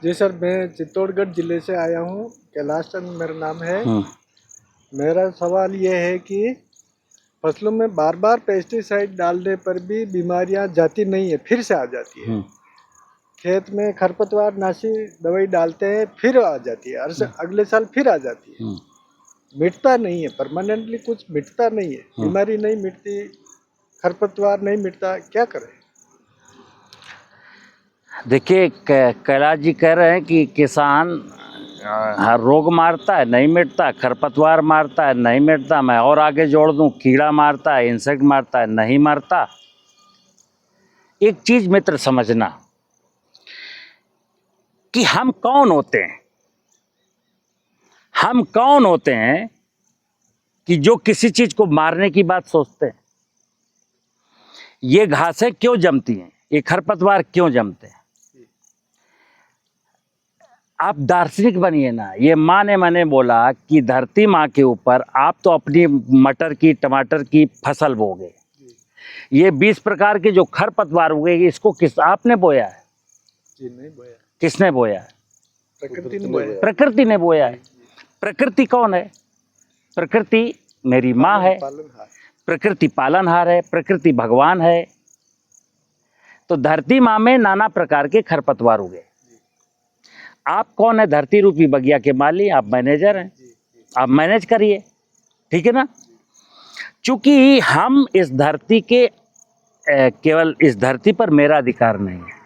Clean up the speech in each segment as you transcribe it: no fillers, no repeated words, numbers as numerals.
जी sir, मैं चित्तौड़गढ़ जिले से आया हूँ। कैलाश चंद मेरा नाम है। मेरा सवाल ये है कि फसलों में बार बार पेस्टिसाइड डालने पर भी बीमारियां जाती नहीं है, फिर से आ जाती है। खेत में खरपतवार नाशी दवाई डालते हैं, फिर आ जाती है, अगले साल फिर आ जाती है। मिटता नहीं है, परमानेंटली कुछ मिटता नहीं है, बीमारी नहीं मिटती, खरपतवार नहीं मिटता, क्या करें? देखिए, कैलाश जी कह रहे हैं कि किसान हर रोग मारता है, नहीं मिटता, खरपतवार मारता है, नहीं मिटता, मैं और आगे जोड़ दूं, कीड़ा मारता है, इंसेक्ट मारता है, नहीं मारता। एक चीज मित्र समझना कि हम कौन होते हैं, हम कौन होते हैं कि जो किसी चीज को मारने की बात सोचते हैं। ये घासें क्यों जमती हैं, ये खरपतवार क्यों जमते हैं? आप दार्शनिक बनिए ना। ये माँ ने मैंने बोला कि धरती माँ के ऊपर आप तो अपनी मटर की, टमाटर की फसल बोगे, ये 20 प्रकार के जो खरपतवार उगेगी, इसको किस आपने बोया है? जी नहीं बोया। किसने बोया है? प्रकृति ने बोया। प्रकृति ने बोया है। प्रकृति कौन है? प्रकृति मेरी माँ है, प्रकृति पालनहार है, प्रकृति भगवान है। तो धरती माँ में नाना प्रकार के खरपतवार उगे। आप कौन है? धरती रूपी बगिया के माली, आप मैनेजर हैं, आप मैनेज करिए, ठीक है ना। चूंकि हम इस धरती के केवल इस धरती पर मेरा अधिकार नहीं है।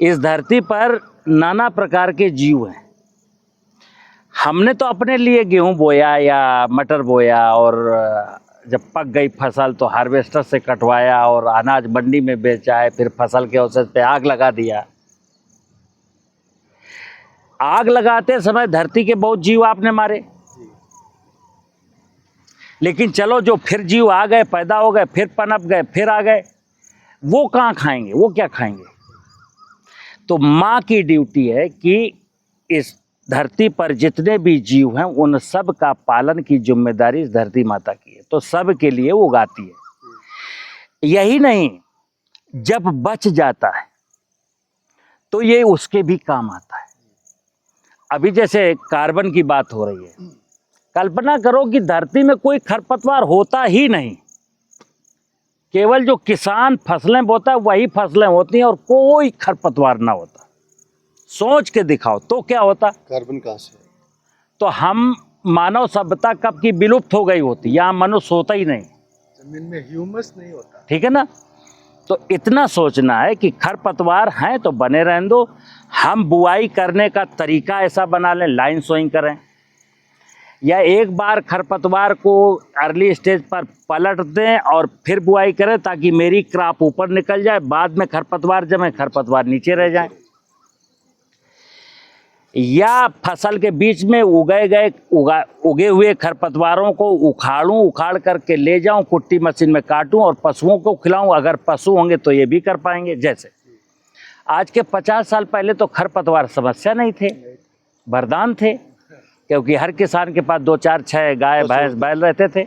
इस धरती पर नाना प्रकार के जीव हैं। हमने तो अपने लिए गेहूं बोया या मटर बोया, और जब पक गई फसल तो हार्वेस्टर से कटवाया और अनाज मंडी में बेचा है, फिर फसल के अवसर पे आग लगा दिया। आग लगाते समय धरती के बहुत जीव आपने मारे, लेकिन चलो जो फिर जीव आ गए, पैदा हो गए, फिर पनप गए, फिर आ गए, वो कहाँ खाएंगे, वो क्या खाएंगे? तो माँ की ड्यूटी है कि इस धरती पर जितने भी जीव हैं उन सब का पालन की जिम्मेदारी इस धरती माता की है। तो सब के लिए वो उगाती है। यही नहीं, जब बच जाता है तो ये उसके भी काम आता है। अभी जैसे कार्बन की बात हो रही है, कल्पना करो कि धरती में कोई खरपतवार होता ही नहीं, केवल जो किसान फसलें बोता है वही फसलें होती हैं और कोई खरपतवार ना होता। सोच के दिखाओ तो क्या होता? कार्बन कहाँ से? तो हम मानव सभ्यता कब की विलुप्त हो गई होती, यहाँ मनुष्य होता ही नहीं, जमीन में ह्यूमस नहीं होता, ठीक है ना। तो इतना सोचना है कि खरपतवार हैं तो बने रहने दो। हम बुआई करने का तरीका ऐसा बना लें, लाइन सोइंग करें, या एक बार खरपतवार को अर्ली स्टेज पर पलट दें और फिर बुआई करें, ताकि मेरी क्रॉप ऊपर निकल जाए, बाद में खरपतवार जमे, खरपतवार नीचे रह जाए। या फसल के बीच में उगे हुए खरपतवारों को उखाड़ूं, उखाड़ करके ले जाऊं, कुट्टी मशीन में काटूं और पशुओं को खिलाऊं। अगर पशु होंगे तो ये भी कर पाएंगे। जैसे आज के 50 साल पहले तो खरपतवार समस्या नहीं थे, वरदान थे, क्योंकि हर किसान के पास 2, 4, 6 गाय, भैंस, बैल रहते थे।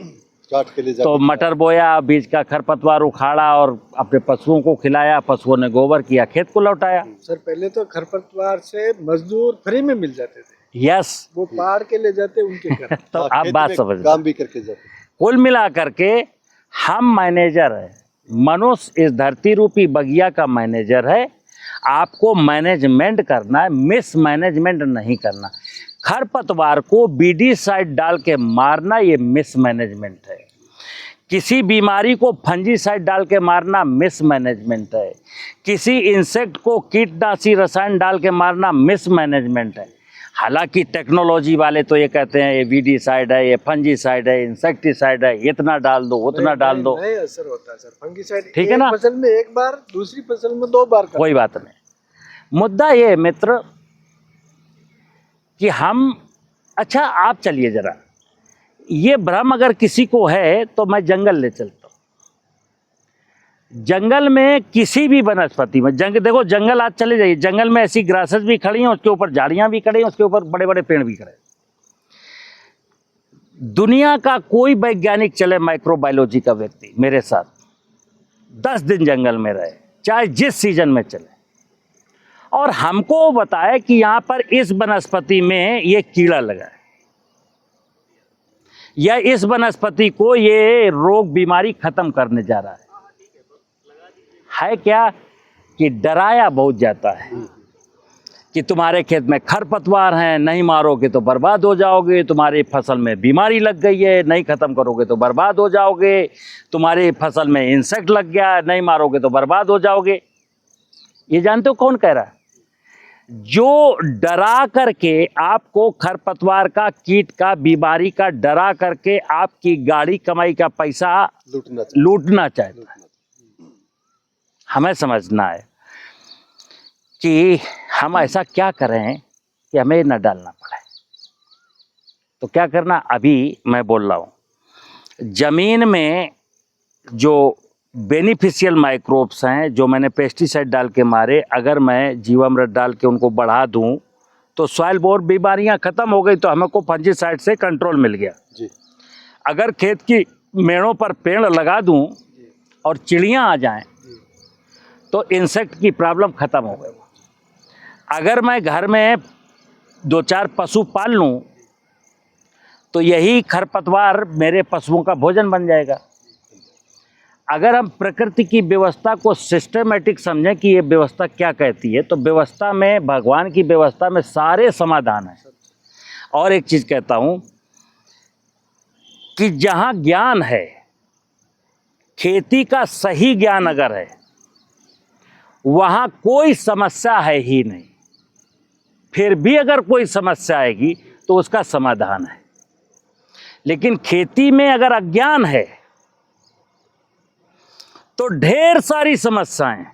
तो मटर बोया, बीज का खरपतवार उखाड़ा और अपने पशुओं को खिलाया, पशुओं ने गोबर किया, खेत को लौटाया। सर पहले तो खरपतवार से मजदूर फ्री में मिल जाते थे। यस, वो पाड़ के ले जाते उनके घर। तो आप बात समझ, काम भी करके जाते। कुल मिला करके हम मैनेजर है, मनुष्य इस धरती रूपी बगिया का मैनेजर है। आपको मैनेजमेंट करना है, मिस मैनेजमेंट नहीं करना। खरपतवार को बीडीसाइड डाल के मारना ये मिस मैनेजमेंट है। किसी बीमारी को फंजीसाइड डाल के मारना मिस मैनेजमेंट है। किसी इंसेक्ट को कीटनाशी रसायन डाल के मारना मिस मैनेजमेंट है। हालांकि टेक्नोलॉजी वाले तो ये कहते हैं ये वीडीसाइड है, ये फंजीसाइड है, इंसेक्टिसाइड है, इतना डाल दो, उतना डाल दो। नहीं असर होता है सर फंगीसाइड, ठीक है ना। फसल में एक बार, दूसरी फसल में 2 बार। कोई बात नहीं। मुद्दा ये मित्र कि हम, अच्छा आप चलिए जरा, ये भ्रम अगर किसी को है तो मैं जंगल ले चलता हूँ। जंगल में किसी भी वनस्पति में, देखो जंगल आज चले जाइए, जंगल में ऐसी ग्रासेस भी खड़ी हैं, उसके ऊपर झाड़ियाँ भी खड़ी हैं, उसके ऊपर बड़े बड़े पेड़ भी खड़े हैं। दुनिया का कोई वैज्ञानिक चले, माइक्रोबायोलॉजी का व्यक्ति मेरे साथ 10 दिन जंगल में रहे, चाहे जिस सीजन में चले, और हमको बताया कि यहाँ पर इस वनस्पति में ये कीड़ा लगा है या इस वनस्पति को ये रोग बीमारी खत्म करने जा रहा है क्या कि डराया बहुत जाता है कि तुम्हारे खेत में खरपतवार हैं, नहीं मारोगे तो बर्बाद हो जाओगे, तुम्हारी फसल में बीमारी लग गई है, नहीं ख़त्म करोगे तो बर्बाद हो जाओगे, तुम्हारी फसल में इंसेक्ट लग गया, नहीं मारोगे तो बर्बाद हो जाओगे। ये जानते हो कौन कह रहा है? जो डरा करके आपको खरपतवार का, कीट का, बीमारी का डरा करके आपकी गाड़ी कमाई का पैसा लूटना चाहता है। हमें समझना है कि हम ऐसा क्या करें कि हमें न डालना पड़े। तो क्या करना, अभी मैं बोल रहा हूँ, ज़मीन में जो बेनिफिशियल माइक्रोब्स हैं जो मैंने पेस्टिसाइड डाल के मारे, अगर मैं जीवामृत डाल के उनको बढ़ा दूं तो सॉइल बोर्ड बीमारियां खत्म हो गई, तो हमें को फंजीसाइड से कंट्रोल मिल गया जी। अगर खेत की मेड़ों पर पेड़ लगा दूं और चिड़ियां आ जाएं तो इंसेक्ट की प्रॉब्लम खत्म हो गई। अगर मैं घर में 2-4 पशु पाल लूं तो यही खरपतवार मेरे पशुओं का भोजन बन जाएगा। अगर हम प्रकृति की व्यवस्था को सिस्टमेटिक समझें कि ये व्यवस्था क्या कहती है, तो व्यवस्था में, भगवान की व्यवस्था में सारे समाधान हैं। और एक चीज़ कहता हूँ कि जहाँ ज्ञान है, खेती का सही ज्ञान अगर है, वहाँ कोई समस्या है ही नहीं। फिर भी अगर कोई समस्या आएगी तो उसका समाधान है। लेकिन खेती में अगर अज्ञान है तो ढेर सारी समस्याएं,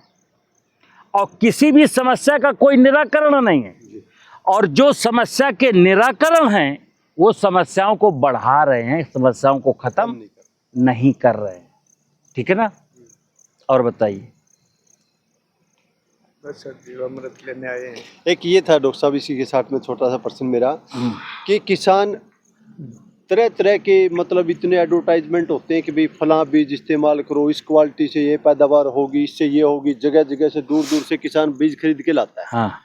और किसी भी समस्या का कोई निराकरण नहीं है। और जो समस्या के निराकरण हैं वो समस्याओं को बढ़ा रहे हैं, समस्याओं को खत्म नहीं कर रहे हैं। ठीक है ना? और बताइए। बस सर, जीवामृत लेने आए हैं। एक ये था डॉक्टर साहब, इसी के साथ में छोटा सा प्रश्न मेरा कि किसान तरह तरह के, मतलब इतने एडवर्टाइजमेंट होते हैं कि भाई फलां बीज इस्तेमाल करो, इस क्वालिटी से ये पैदावार होगी, इससे ये होगी, जगह जगह से दूर दूर से किसान बीज खरीद के लाता है। हाँ।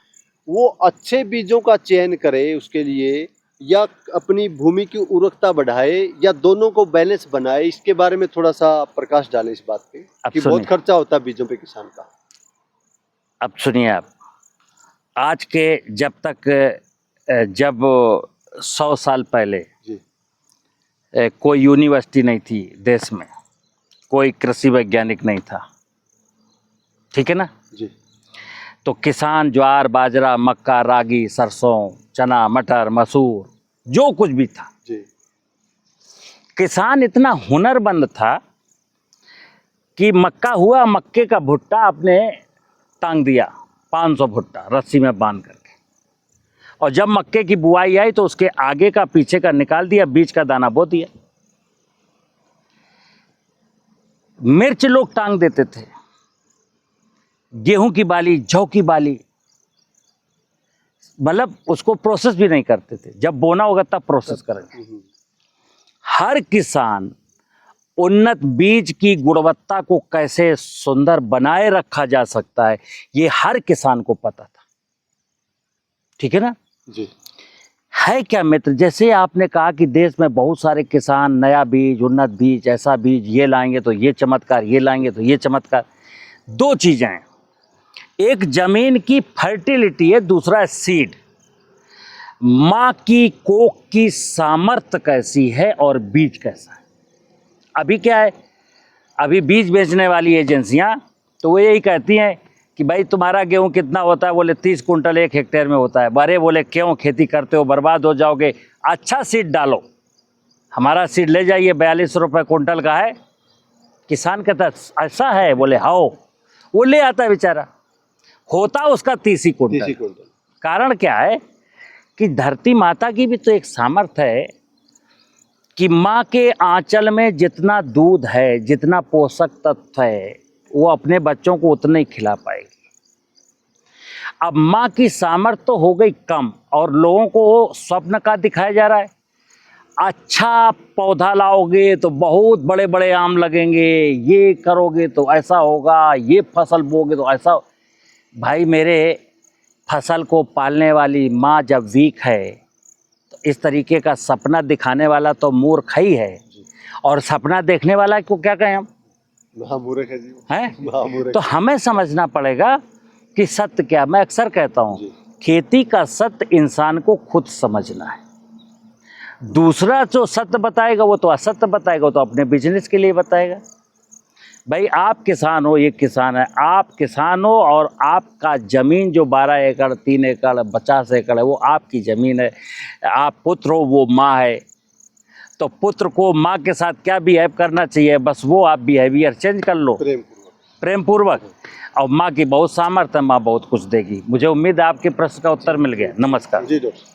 वो अच्छे बीजों का चयन करे उसके लिए, या अपनी भूमि की उर्वरकता बढ़ाए, या दोनों को बैलेंस बनाए, इसके बारे में थोड़ा सा प्रकाश डालें इस बात पे कि बहुत खर्चा होता है बीजों पे किसान का। अब सुनिए आप, आज के जब 100 साल पहले कोई यूनिवर्सिटी नहीं थी देश में, कोई कृषि वैज्ञानिक नहीं था, ठीक है ना जी। तो किसान ज्वार, बाजरा, मक्का, रागी, सरसों, चना, मटर, मसूर, जो कुछ भी था जी, किसान इतना हुनरमंद था कि मक्का हुआ, मक्के का भुट्टा आपने टांग दिया 500 भुट्टा रस्सी में बांध करके, और जब मक्के की बुआई आई तो उसके आगे का पीछे का निकाल दिया, बीच का दाना बो दिया। मिर्च लोग टांग देते थे, गेहूं की बाली, जौ की बाली, मतलब उसको प्रोसेस भी नहीं करते थे। जब बोना होगा तब प्रोसेस करेंगे। हर किसान उन्नत बीज की गुणवत्ता को कैसे सुंदर बनाए रखा जा सकता है, ये हर किसान को पता था। ठीक है ना जी। है क्या मित्र, जैसे आपने कहा कि देश में बहुत सारे किसान नया बीज, उन्नत बीज, ऐसा बीज ये लाएंगे तो ये चमत्कार, ये लाएंगे तो ये चमत्कार। दो चीज़ें हैं, एक जमीन की फर्टिलिटी है, दूसरा है सीड। माँ की कोख की सामर्थ्य कैसी है और बीज कैसा है। अभी क्या है, अभी बीज बेचने वाली एजेंसियां तो वो यही कहती हैं कि भाई तुम्हारा गेहूं कितना होता है, बोले 30 कुंटल 1 हेक्टेयर में होता है। बारे बोले क्यों खेती करते हो, बर्बाद हो जाओगे, अच्छा सीड डालो, हमारा सीड ले जाइए, 42 रुपये कुंटल का है। किसान कहता ऐसा है, बोले हाँ, वो ले आता है बेचारा, होता उसका 30 कुंटल। कारण क्या है कि धरती माता की भी तो एक सामर्थ्य है कि माँ के आंचल में जितना दूध है, जितना पोषक तत्व है, वो अपने बच्चों को उतना ही खिला पाएगी। अब माँ की सामर्थ्य तो हो गई कम, और लोगों को स्वप्न का दिखाया जा रहा है, अच्छा पौधा लाओगे तो बहुत बड़े बड़े आम लगेंगे, ये करोगे तो ऐसा होगा, ये फसल बोगे तो ऐसा। भाई मेरे, फसल को पालने वाली माँ जब वीक है तो इस तरीके का सपना दिखाने वाला तो मूर्ख ही है, और सपना देखने वाला को क्या कहें हम, महामूर्ख है जी, हैं? महामूर्ख। तो हमें समझना पड़ेगा कि सत्य क्या। मैं अक्सर कहता हूँ जी। खेती का सत्य इंसान को खुद समझना है। दूसरा जो सत्य बताएगा वो तो असत्य बताएगा, वो तो अपने बिजनेस के लिए बताएगा। भाई आप किसान हो, ये किसान है, आप किसान हो और आपका ज़मीन जो 12 एकड़ 3 एकड़ 50 एकड़ है वो आपकी ज़मीन है, आप पुत्र हो, वो माँ है, तो पुत्र को माँ के साथ क्या बिहेव करना चाहिए, बस वो आप बिहेवियर चेंज कर लो प्रेम पूर्वक, और माँ की बहुत सामर्थ्य है, माँ बहुत कुछ देगी। मुझे उम्मीद है आपके प्रश्न का उत्तर मिल गया। नमस्कार। जी डॉक्टर।